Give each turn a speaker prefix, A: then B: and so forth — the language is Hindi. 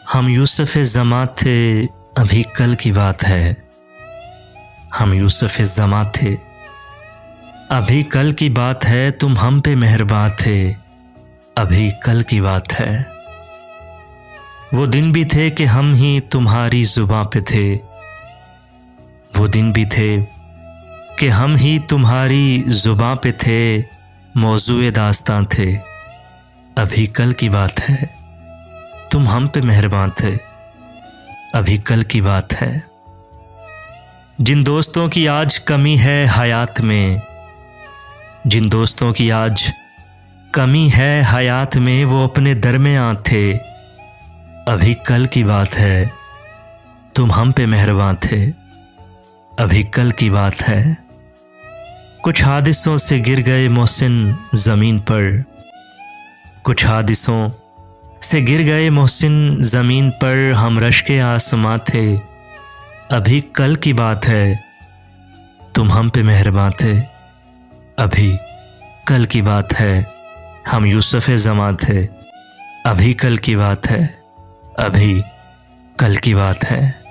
A: हम यूसुफ़ ज़मा थे, अभी कल की बात है। हम यूसुफ़ ज़मा थे, अभी कल की बात है। तुम हम पे मेहरबान थे, अभी कल की बात है। वो दिन भी थे कि हम ही तुम्हारी ज़ुबां पे थे। वो दिन भी थे कि हम ही तुम्हारी ज़ुबां पे थे। मौज़ूए दास्तां थे, अभी कल की बात है। तुम हम पे मेहरबान थे, अभी कल की बात है। जिन दोस्तों की आज कमी है हयात में, जिन दोस्तों की आज कमी है हयात में, वो अपने दरमियां थे, अभी कल की बात है। तुम हम पे मेहरबान थे, अभी कल की बात है। कुछ हादिसों से गिर गए मोहसिन ज़मीन पर, कुछ हादिसों से गिर गए मोहसिन ज़मीन पर। हम रश्के आसमां थे, अभी कल की बात है। तुम हम पे मेहरबान थे, अभी कल की बात है। हम यूसुफ़ ज़मा थे, अभी कल की बात है, अभी कल की बात है।